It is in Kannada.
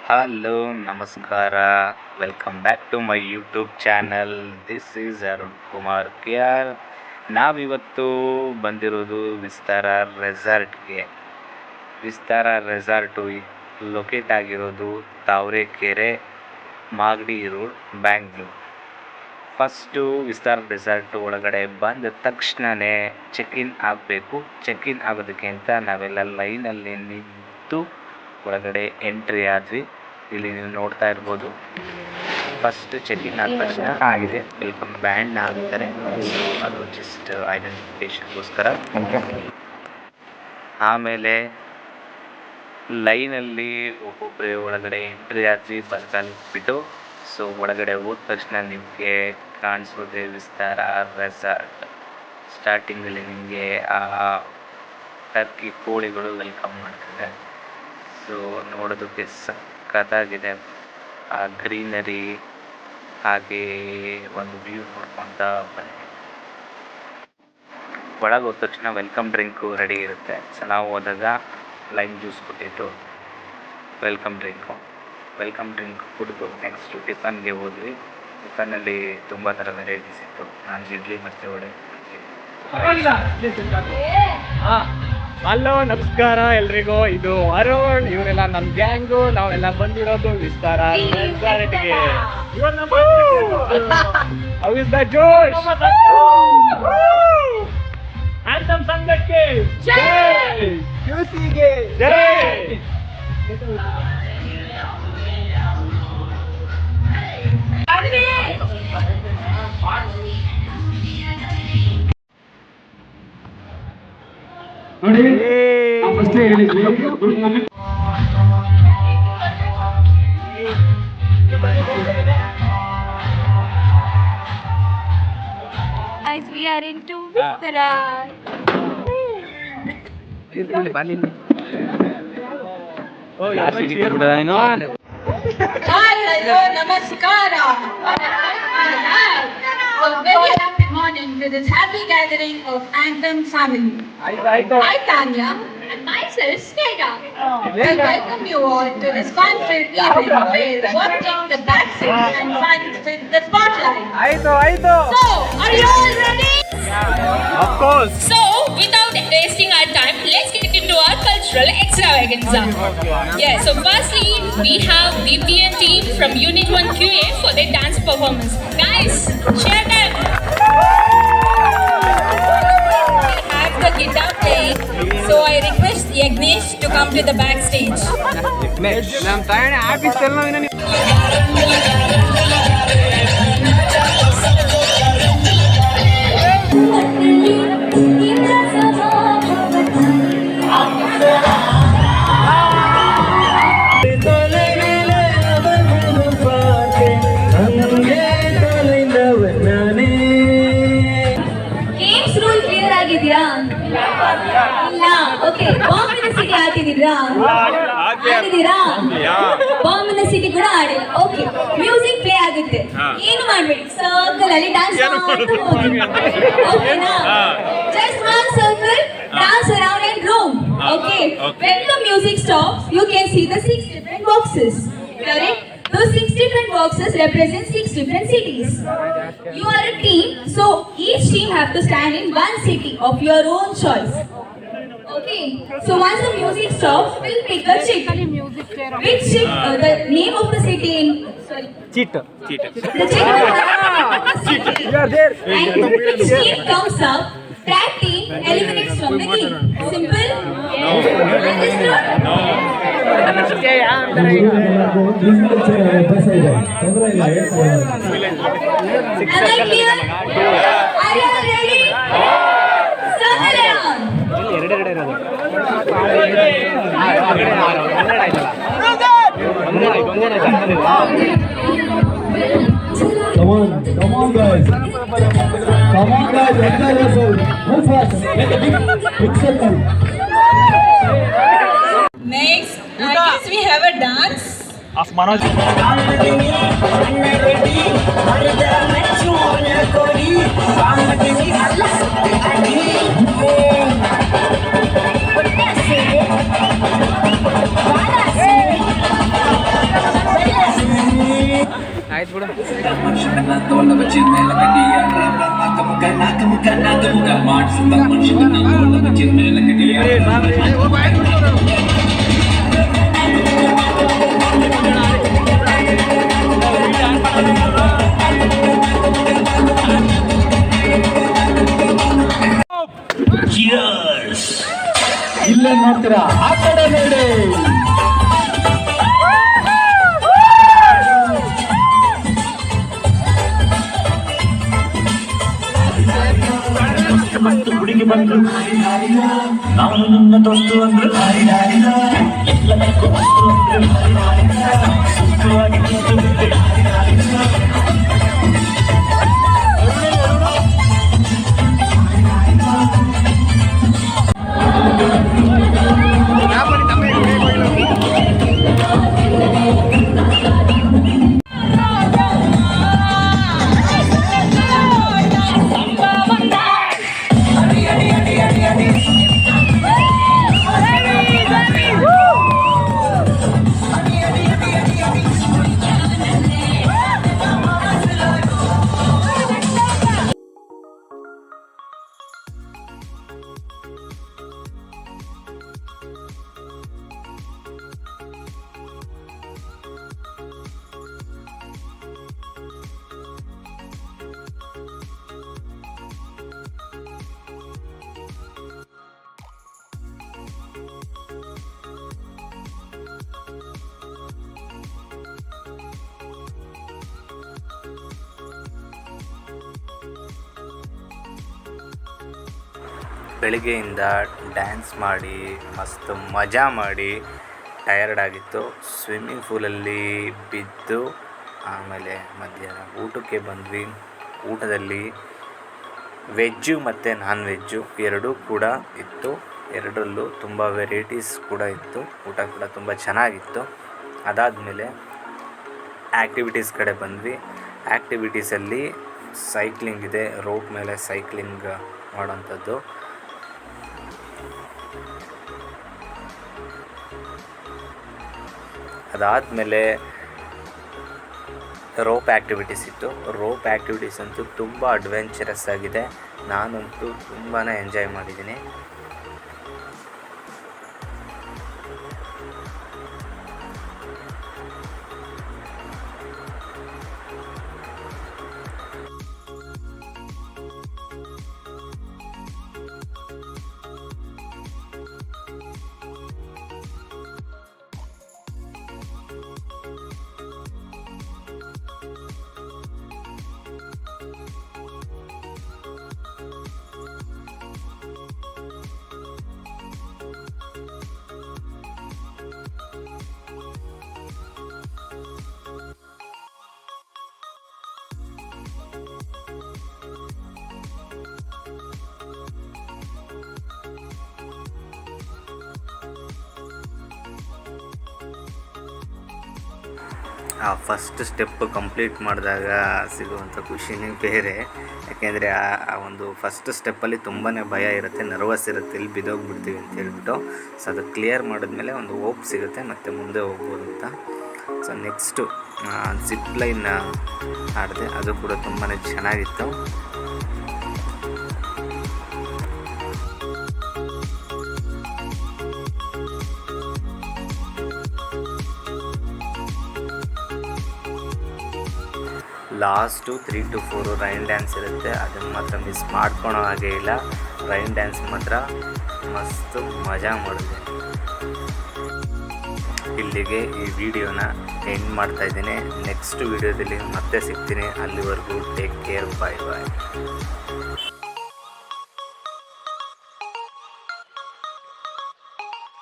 ಹಲೋ ನಮಸ್ಕಾರ. Welcome back to my YouTube channel. This is Arun Kumar K R. ನಾವಿವತ್ತು ಬಂದಿರೋದು ವಿಸ್ತಾರ ರೆಸಾರ್ಟ್ಗೆ. ವಿಸ್ತಾರ ರೆಸಾರ್ಟು ಲೊಕೇಟ್ ಆಗಿರೋದು Tavarekere, Magadi road, Bangalore. First Vistara resort ಒಳಗಡೆ ಬಂದ ತಕ್ಷಣವೇ ಚೆಕ್-ಇನ್ ಆಗಬೇಕು. ಚೆಕ್-ಇನ್ ಆಗೋದಕ್ಕೆ ಅಂತ ನಾವೆಲ್ಲ ಲೈನಲ್ಲಿ ನಿಂತು ಒಳಗಡೆ ಎಂಟ್ರಿ ಆದ್ವಿ. ಇಲ್ಲಿ ನೀವು ನೋಡ್ತಾ ಇರ್ಬೋದು, ಫಸ್ಟ್ ಚೆಕ್-ಇನ್ ಆದ ತಕ್ಷಣ ಆಗಿದೆ ವೆಲ್ಕಮ್ ಬ್ಯಾಂಡ್ ಹಾಕ್ತಾರೆ. ಅದು ಜಸ್ಟ್ ಐಡೆಂಟಿಫಿಕೇಷನ್ಗೋಸ್ಕರ. ಆಮೇಲೆ ಲೈನಲ್ಲಿ ಒಬ್ಬೊಬ್ಬರೇ ಒಳಗಡೆ ಎಂಟ್ರಿ ಆದ್ವಿ ಬಿಟ್ಟು. ಸೊ ಒಳಗಡೆ ಹೋದ ತಕ್ಷಣ ನಿಮಗೆ ಕಾಣಿಸೋದೆ ವಿಸ್ತಾರ ರೆಸಾರ್ಟ್. ಸ್ಟಾರ್ಟಿಂಗಲ್ಲಿ ನಿಮಗೆ ಆ ಟರ್ಕಿ ಕೋಳಿಗಳು ವೆಲ್ಕಮ್ ಮಾಡ್ತಿದೆ. ಸೊ ನೋಡೋದಕ್ಕೆ ಸಖತ್ತಾಗಿದೆ. ಆ ಗ್ರೀನರಿ ಹಾಗೆ ಒಂದು ವ್ಯೂ ನೋಡ್ಕೊತ ಬನ್ನಿ. ಒಳಗೆ ಹೋದ ತಕ್ಷಣ ವೆಲ್ಕಮ್ ಡ್ರಿಂಕು ರೆಡಿ ಇರುತ್ತೆ. ಸೊ ನಾವು ಹೋದಾಗ ಲೈಮ್ ಜ್ಯೂಸ್ ಕೊಟ್ಟಿದ್ದು ವೆಲ್ಕಮ್ ಡ್ರಿಂಕ್ ಕುಡಿದು ನೆಕ್ಸ್ಟು ಟಿಫನ್ಗೆ ಹೋದ್ವಿ. ಟಿಫನ್ನಲ್ಲಿ ತುಂಬ ಥರ ವೆರೈಟೀಸ್ ಇತ್ತು. ನಾನು ಇಡ್ಲಿ ಮತ್ತು ವಡೆ. ಹಲೋ ನಮಸ್ಕಾರ ಎಲ್ರಿಗೂ. ಇದು ಅರುಣ್, ಇವರೆಲ್ಲ ನಮ್ಮ ಗ್ಯಾಂಗು. ನಾವೆಲ್ಲ ಬಂದಿರೋದು ವಿಸ್ತಾರ ರೆಸಾರ್ಟ್ಗೆ. How is the Josh? Anthem ಸಂಘಕ್ಕೆ ಜೈ, ಯುಸಿಗೆ ಜೈ. ನೋಡಿ ಫಸ್ಟ್ ಹೇಳಿದ್ವಿ Guys, we are into Vistara. Oh, yeah. Hello, namaskara. A very happy morning to this happy gathering of Anthem family. Hi Tanya and myself Snehha. We welcome you all to this fun-filled event where one takes the backstage and finds with the spotlight. So, are you all ready? Of course. So, without wasting our time, let's get into our cultural extravaganza. Yeah, so firstly, we have VPN team from Unit 1 QA for their dance performance. Guys, cheer them! We have the guitar playing, so I request Yagnesh to come to the backstage. ಇಲ್ಲ, ಓಕೆ. ಬಾಂಬಿನ ಸಿಟಿ ಆಡ್ತಿದ್ದೀರಾ? ಬಾಂಬಿನ ಸಿಟಿ ಕೂಡ ಆಡಿಲ್ಲ. ಓಕೆ, ಮ್ಯೂಸಿಕ್ ಪ್ಲೇ ಆಗುತ್ತೆ. ಏನು ಮಾಡ್ಬೇಡಿ, ಸರ್ಕಲ್ ಅಲ್ಲಿ ಡ್ಯಾನ್ಸ್ ಓಕೆನಾ? Just one circle, dance around and roam. Okay. When the music stops, you can see the 6 different boxes. Correct? Those 6 different boxes represent 6 different cities. You are a team, so each team have to stand in one city of your own choice. Okay. So once the music stops, we'll pick a chick. Which chick? The name of the city in. Sorry. Cheater. The chick. You are there. And which team comes up, that team eliminates from the game. Simple? Understood? Am I clear? Are you all ready? Circle around. Come on guys, enjoy yourself. Move fast, make a big circle. Next, I guess we have a dance. Of Manoj. ಆಯ್ತು ಬಿಡು. ಇಲ್ಲೇ ನೋಡ್ತೀರಾ, ಆ ಕಡೆ ನೋಡಿ. ಮತ್ತು ಹುಡುಗಿ ಬಂದು ನಾನು ನನ್ನ ದೋಸ್ತು ಅಂದ್ರು ಎಲ್ಲದಕ್ಕೂ ಸುಖವಾಗಿ ಕೂತು ಬಿಟ್ಟೆ. ಬೆಳಿಗ್ಗೆಯಿಂದ ಡ್ಯಾನ್ಸ್ ಮಾಡಿ ಮಸ್ತ್ ಮಜಾ ಮಾಡಿ ಟಯರ್ಡ್ ಆಗಿತ್ತು. ಸ್ವಿಮ್ಮಿಂಗ್ ಪೂಲಲ್ಲಿ ಬಿದ್ದು ಆಮೇಲೆ ಮಧ್ಯಾಹ್ನ ಊಟಕ್ಕೆ ಬಂದ್ವಿ. ಊಟದಲ್ಲಿ ವೆಜ್ಜು ಮತ್ತು ನಾನ್ ವೆಜ್ಜು ಎರಡೂ ಕೂಡ ಇತ್ತು. ಎರಡರಲ್ಲೂ ತುಂಬ ವೆರೈಟೀಸ್ ಕೂಡ ಇತ್ತು. ಊಟ ಕೂಡ ತುಂಬ ಚೆನ್ನಾಗಿತ್ತು. ಅದಾದಮೇಲೆ ಆ್ಯಕ್ಟಿವಿಟೀಸ್ ಕಡೆ ಬಂದ್ವಿ. ಆ್ಯಕ್ಟಿವಿಟೀಸಲ್ಲಿ ಸೈಕ್ಲಿಂಗ್ ಇದೆ, ರೋಡ್ ಮೇಲೆ ಸೈಕ್ಲಿಂಗ್ ಮಾಡೋಂಥದ್ದು. ಅದಾದಮೇಲೆ ರೋಪ್ ಆ್ಯಕ್ಟಿವಿಟೀಸ್ ಇತ್ತು. ರೋಪ್ ಆ್ಯಕ್ಟಿವಿಟೀಸ್ ಅಂತೂ ತುಂಬ ಅಡ್ವೆಂಚರಸ್ ಆಗಿದೆ. ನಾನಂತೂ ತುಂಬಾ ಎಂಜಾಯ್ ಮಾಡಿದ್ದೀನಿ. ಆ ಫಸ್ಟ್ ಸ್ಟೆಪ್ ಕಂಪ್ಲೀಟ್ ಮಾಡಿದಾಗ ಸಿಗುವಂಥ ಖುಷಿನೇ ಬೇರೆ. ಯಾಕೆಂದರೆ ಆ ಒಂದು ಫಸ್ಟ್ ಸ್ಟೆಪ್ಪಲ್ಲಿ ತುಂಬಾ ಭಯ ಇರುತ್ತೆ, ನರ್ವಸ್ ಇರುತ್ತೆ, ಇಲ್ಲಿ ಬಿದ್ದೋಗ್ಬಿಡ್ತೀವಿ ಅಂತ ಹೇಳ್ಬಿಟ್ಟು. ಸೊ ಅದು ಕ್ಲಿಯರ್ ಮಾಡಿದ್ಮೇಲೆ ಒಂದು ಹೋಪ್ ಸಿಗುತ್ತೆ ಮತ್ತು ಮುಂದೆ ಹೋಗ್ಬೋದು ಅಂತ. ಸೊ ನೆಕ್ಸ್ಟು ಜಿಪ್ ಲೈನ್ ಆಡಿದೆ, ಅದು ಕೂಡ ತುಂಬಾ ಚೆನ್ನಾಗಿತ್ತು. ಲಾಸ್ಟು 3 to 4 ರೈನ್ ಡ್ಯಾನ್ಸ್ ಇರುತ್ತೆ, ಅದನ್ನು ಮಾತ್ರ ಮಿಸ್ ಮಾಡ್ಕೊಳೋ ಹಾಗೆ ಇಲ್ಲ. ರೈನ್ ಡ್ಯಾನ್ಸ್ ಮಾತ್ರ ಮಸ್ತು ಮಜಾ ಮಾಡಿದೆ. ಇಲ್ಲಿಗೆ ಈ ವಿಡಿಯೋನ ಎಂಡ್ ಮಾಡ್ತಾಯಿದ್ದೀನಿ. ನೆಕ್ಸ್ಟ್ ವಿಡಿಯೋದಲ್ಲಿ ಮತ್ತೆ ಸಿಗ್ತೀನಿ. ಅಲ್ಲಿವರೆಗೂ ಟೇಕ್ ಕೇರ್, ಬಾಯ್ ಬಾಯ್.